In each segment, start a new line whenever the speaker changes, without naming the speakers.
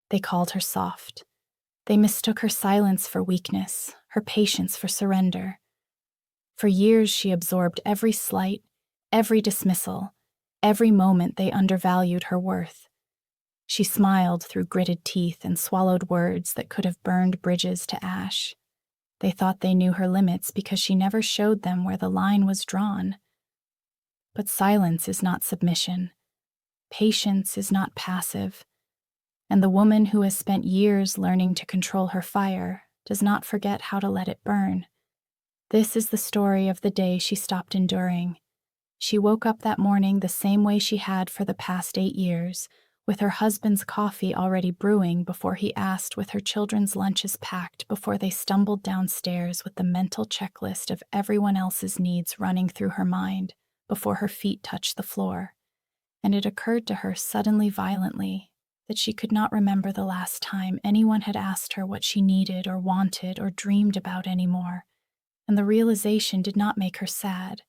They called her soft. They mistook her silence for weakness, her patience for surrender. For years she absorbed every slight, every dismissal, every moment they undervalued her worth. She smiled through gritted teeth and swallowed words that could have burned bridges to ash. They thought they knew her limits because she never showed them where the line was drawn. But silence is not submission. Patience is not passive. And the woman who has spent years learning to control her fire does not forget how to let it burn. This is the story of the day she stopped enduring. She woke up that morning the same way she had for the past 8 years, with her husband's coffee already brewing before he asked, with her children's lunches packed before they stumbled downstairs, with the mental checklist of everyone else's needs running through her mind before her feet touched the floor. And it occurred to her suddenly, violently, that she could not remember the last time anyone had asked her what she needed or wanted or dreamed about anymore. And the realization did not make her sad.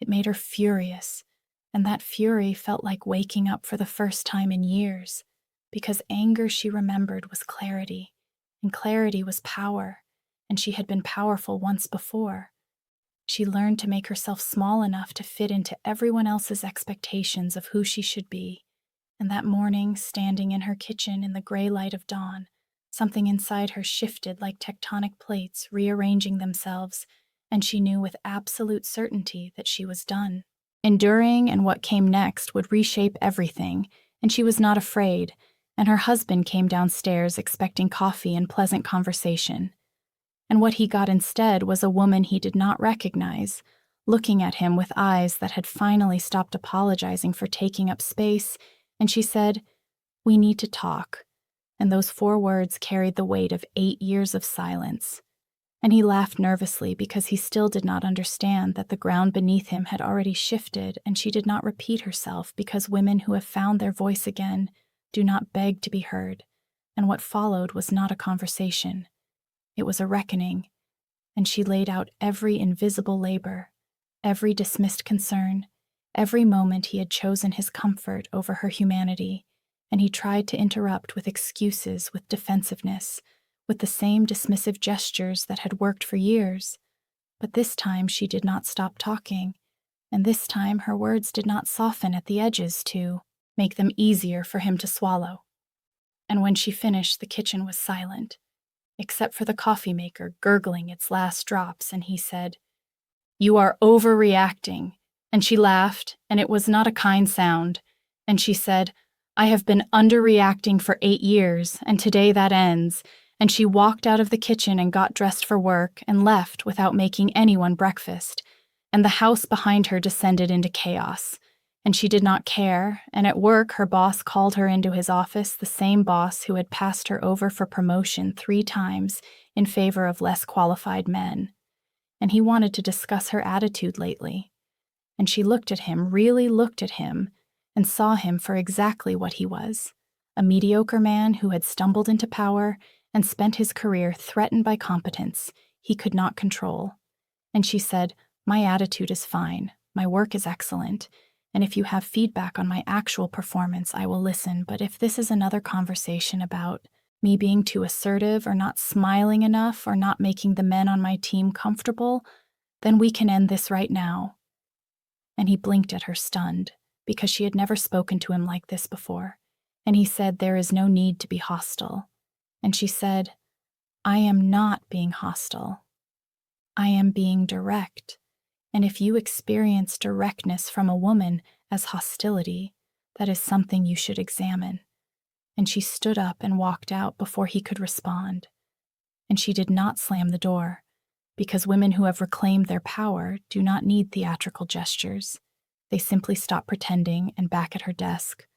It made her furious, and that fury felt like waking up for the first time in years, because anger she remembered was clarity, and clarity was power, and she had been powerful once before. She learned to make herself small enough to fit into everyone else's expectations of who she should be. And that morning, standing in her kitchen in the gray light of dawn, something inside her shifted like tectonic plates rearranging themselves, and she knew with absolute certainty that she was done. Enduring and what came next would reshape everything, and she was not afraid, and her husband came downstairs expecting coffee and pleasant conversation. And what he got instead was a woman he did not recognize, looking at him with eyes that had finally stopped apologizing for taking up space, and she said, "We need to talk." And those 4 words carried the weight of 8 years of silence. And he laughed nervously because he still did not understand that the ground beneath him had already shifted, and she did not repeat herself because women who have found their voice again do not beg to be heard. And what followed was not a conversation. It was a reckoning, and she laid out every invisible labor, every dismissed concern, every moment he had chosen his comfort over her humanity, and he tried to interrupt with excuses, with defensiveness, with the same dismissive gestures that had worked for years. But this time she did not stop talking, and this time her words did not soften at the edges to make them easier for him to swallow. And when she finished, the kitchen was silent, except for the coffee maker gurgling its last drops, and he said, "You are overreacting." And she laughed, and it was not a kind sound, and she said, "I have been underreacting for 8 years, and today that ends." And she walked out of the kitchen and got dressed for work and left without making anyone breakfast, and the house behind her descended into chaos. And she did not care, and at work her boss called her into his office, the same boss who had passed her over for promotion 3 times in favor of less qualified men. And he wanted to discuss her attitude lately. And she looked at him, really looked at him, and saw him for exactly what he was, a mediocre man who had stumbled into power and spent his career threatened by competence he could not control. And she said, "My attitude is fine, my work is excellent, and if you have feedback on my actual performance, I will listen, but if this is another conversation about me being too assertive or not smiling enough or not making the men on my team comfortable, then we can end this right now." And he blinked at her, stunned, because she had never spoken to him like this before. And he said, "There is no need to be hostile." And she said, "I am not being hostile. I am being direct. And if you experience directness from a woman as hostility, that is something you should examine." And she stood up and walked out before he could respond. And she did not slam the door, because women who have reclaimed their power do not need theatrical gestures. They simply stop pretending and back at her desk.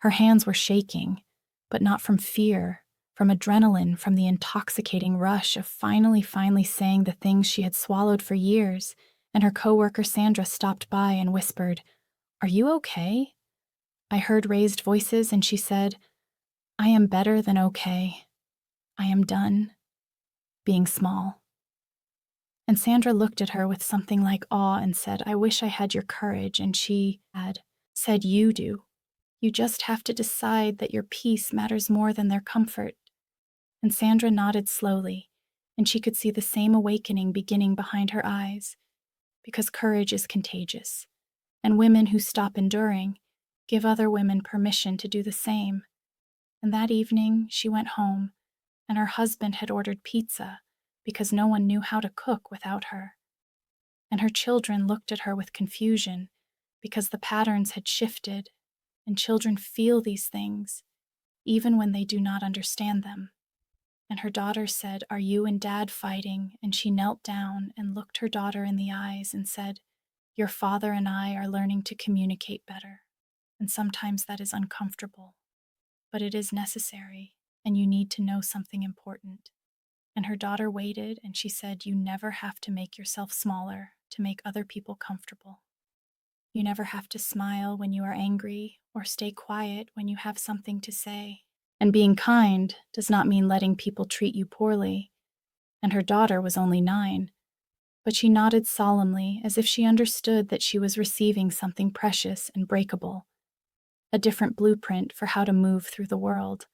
Her hands were shaking, but not from fear, from adrenaline, from the intoxicating rush of finally saying the things she had swallowed for years. And her coworker Sandra stopped by and whispered, "Are you okay?" I heard raised voices, and she said, "I am better than okay. I am done being small." And Sandra looked at her with something like awe and said, "I wish I had your courage." And she had said, "You do." You just have to decide that your peace matters more than their comfort." And Sandra nodded slowly, and she could see the same awakening beginning behind her eyes, because courage is contagious, and women who stop enduring give other women permission to do the same. And that evening, she went home, and her husband had ordered pizza because no one knew how to cook without her. And her children looked at her with confusion because the patterns had shifted, and children feel these things even when they do not understand them. And her daughter said, "Are you and Dad fighting?" And she knelt down and looked her daughter in the eyes and said, "Your father and I are learning to communicate better. And sometimes that is uncomfortable, but it is necessary, and you need to know something important." And her daughter waited, and she said, "You never have to make yourself smaller to make other people comfortable. You never have to smile when you are angry or stay quiet when you have something to say. And being kind does not mean letting people treat you poorly." And her daughter was only 9, but she nodded solemnly as if she understood that she was receiving something precious and breakable, a different blueprint for how to move through the world.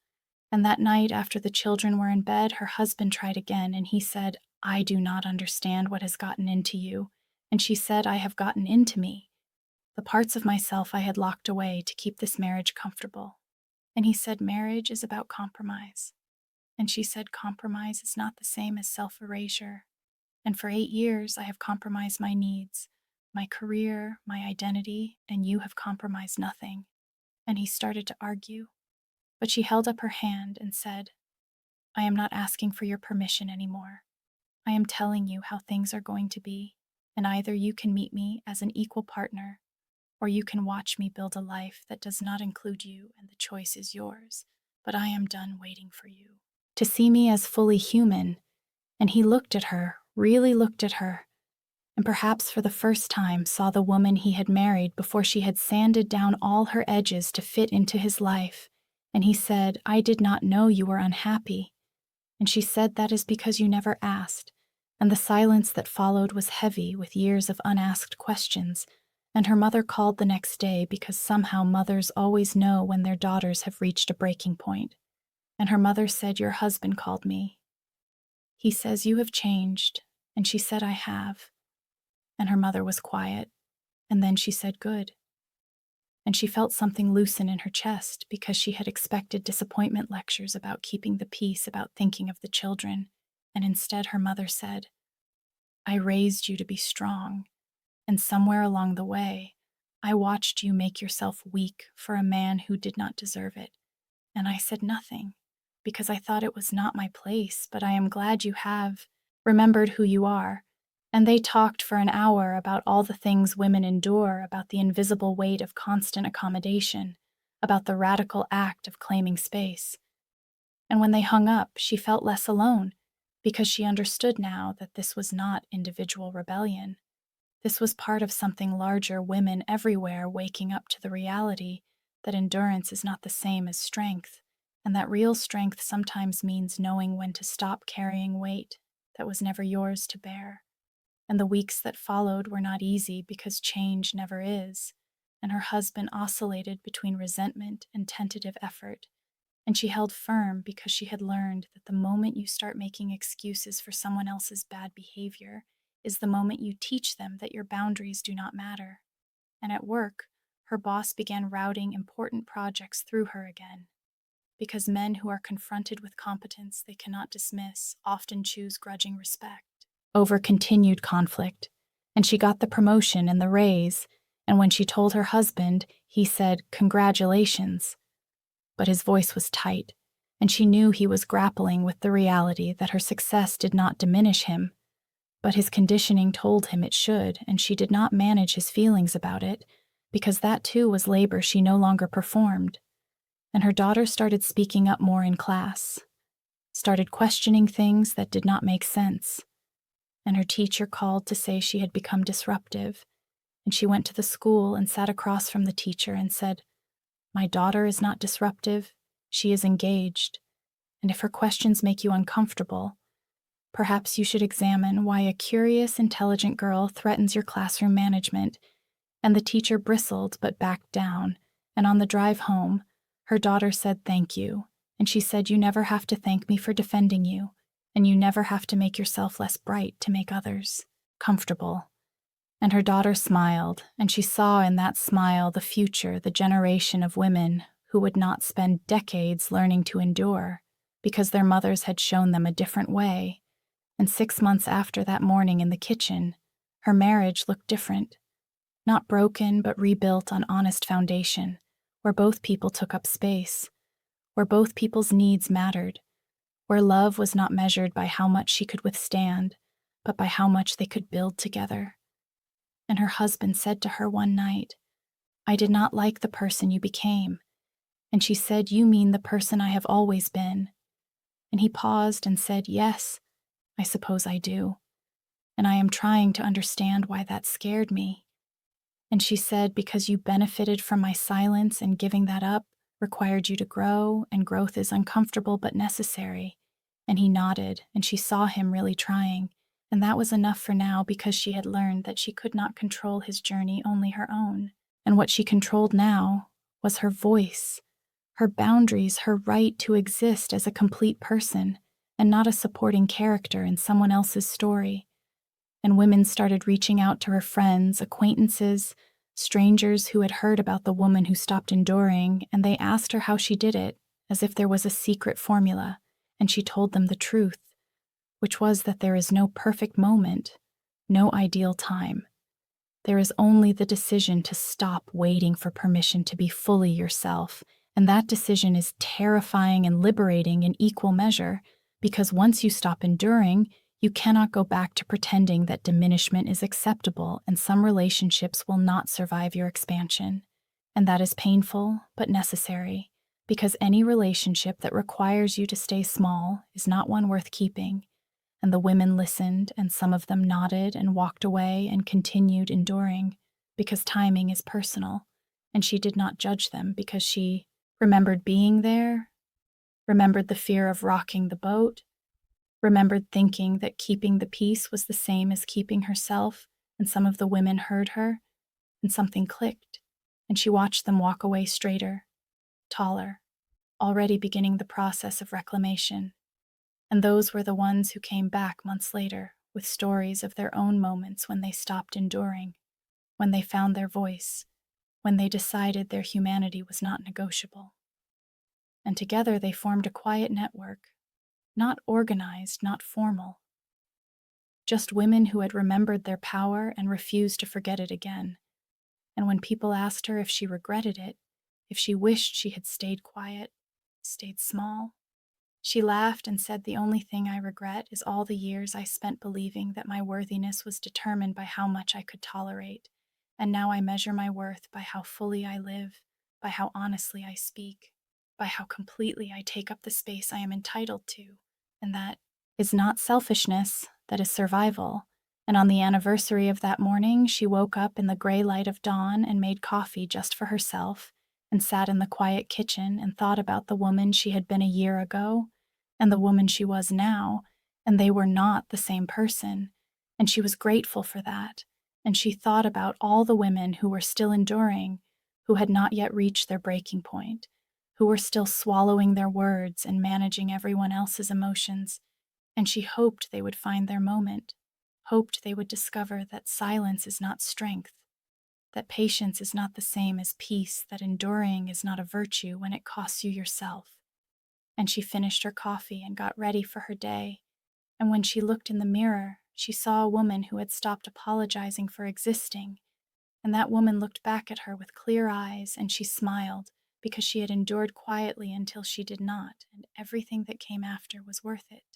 And that night, after the children were in bed, her husband tried again, and he said, "I do not understand what has gotten into you." And she said, "I have gotten into me, the parts of myself I had locked away to keep this marriage comfortable." And he said, "Marriage is about compromise." And she said, "Compromise is not the same as self-erasure. And for 8 years, I have compromised my needs, my career, my identity, and you have compromised nothing." And he started to argue, but she held up her hand and said, "I am not asking for your permission anymore. I am telling you how things are going to be, and either you can meet me as an equal partner, or you can watch me build a life that does not include you, and the choice is yours. But I am done waiting for you to see me as fully human." And he looked at her, really looked at her, and perhaps for the first time saw the woman he had married before she had sanded down all her edges to fit into his life. And he said, "I did not know you were unhappy." And she said, "That is because you never asked." And the silence that followed was heavy with years of unasked questions. And her mother called the next day because somehow mothers always know when their daughters have reached a breaking point. And her mother said, "Your husband called me. He says you have changed." And she said, "I have." And her mother was quiet. And then she said, "Good." And she felt something loosen in her chest because she had expected disappointment lectures about keeping the peace, about thinking of the children. And instead her mother said, "I raised you to be strong. And somewhere along the way, I watched you make yourself weak for a man who did not deserve it. And I said nothing, because I thought it was not my place, but I am glad you have remembered who you are." And they talked for an hour about all the things women endure, about the invisible weight of constant accommodation, about the radical act of claiming space. And when they hung up, she felt less alone, because she understood now that this was not individual rebellion. This was part of something larger, women everywhere waking up to the reality that endurance is not the same as strength, and that real strength sometimes means knowing when to stop carrying weight that was never yours to bear. And the weeks that followed were not easy because change never is, and her husband oscillated between resentment and tentative effort. And she held firm because she had learned that the moment you start making excuses for someone else's bad behavior is the moment you teach them that your boundaries do not matter. And at work, her boss began routing important projects through her again, because men who are confronted with competence they cannot dismiss often choose grudging respect over continued conflict. And she got the promotion and the raise, and when she told her husband, he said, "Congratulations." But his voice was tight, and she knew he was grappling with the reality that her success did not diminish him. But his conditioning told him it should, and she did not manage his feelings about it, because that too was labor she no longer performed. And her daughter started speaking up more in class, started questioning things that did not make sense. And her teacher called to say she had become disruptive, and she went to the school and sat across from the teacher and said, "My daughter is not disruptive, she is engaged, and if her questions make you uncomfortable, perhaps you should examine why a curious, intelligent girl threatens your classroom management." And the teacher bristled but backed down, And on the drive home, her daughter said thank you, and she said, "You never have to thank me for defending you, and you never have to make yourself less bright to make others comfortable." And her daughter smiled, and she saw in that smile the future, the generation of women who would not spend decades learning to endure because their mothers had shown them a different way. And 6 months after that morning in the kitchen, her marriage looked different. Not broken, but rebuilt on honest foundation, where both people took up space, where both people's needs mattered, where love was not measured by how much she could withstand, but by how much they could build together. And her husband said to her one night, "I did not like the person you became." And she said, "You mean the person I have always been." And he paused and said, "Yes, I suppose I do. And I am trying to understand why that scared me." And she said, "Because you benefited from my silence, and giving that up required you to grow, and growth is uncomfortable but necessary." And he nodded, and she saw him really trying. And that was enough for now, because she had learned that she could not control his journey, only her own. And what she controlled now was her voice, her boundaries, her right to exist as a complete person, and not a supporting character in someone else's story. And women started reaching out to her friends, acquaintances, strangers who had heard about the woman who stopped enduring, and they asked her how she did it, as if there was a secret formula, and she told them the truth, which was that there is no perfect moment, no ideal time. There is only the decision to stop waiting for permission to be fully yourself, and that decision is terrifying and liberating in equal measure, because once you stop enduring, you cannot go back to pretending that diminishment is acceptable, and some relationships will not survive your expansion. And that is painful, but necessary, because any relationship that requires you to stay small is not one worth keeping. And the women listened, and some of them nodded and walked away and continued enduring, because timing is personal, and she did not judge them, because she remembered being there, remembered the fear of rocking the boat, remembered thinking that keeping the peace was the same as keeping herself, and some of the women heard her, and something clicked, and she watched them walk away straighter, taller, already beginning the process of reclamation. And those were the ones who came back months later with stories of their own moments when they stopped enduring, when they found their voice, when they decided their humanity was not negotiable. And together they formed a quiet network, not organized, not formal. Just women who had remembered their power and refused to forget it again. And when people asked her if she regretted it, if she wished she had stayed quiet, stayed small, she laughed and said, "The only thing I regret is all the years I spent believing that my worthiness was determined by how much I could tolerate. And now I measure my worth by how fully I live, by how honestly I speak, by how completely I take up the space I am entitled to. And that is not selfishness, that is survival." And on the anniversary of that morning, she woke up in the gray light of dawn and made coffee just for herself, and sat in the quiet kitchen and thought about the woman she had been a year ago and the woman she was now, and they were not the same person, and she was grateful for that. And she thought about all the women who were still enduring, who had not yet reached their breaking point, who were still swallowing their words and managing everyone else's emotions, and she hoped they would find their moment, hoped they would discover that silence is not strength, that patience is not the same as peace, that enduring is not a virtue when it costs you yourself. And she finished her coffee and got ready for her day, and when she looked in the mirror, she saw a woman who had stopped apologizing for existing, and that woman looked back at her with clear eyes, and she smiled, because she had endured quietly until she did not, and everything that came after was worth it.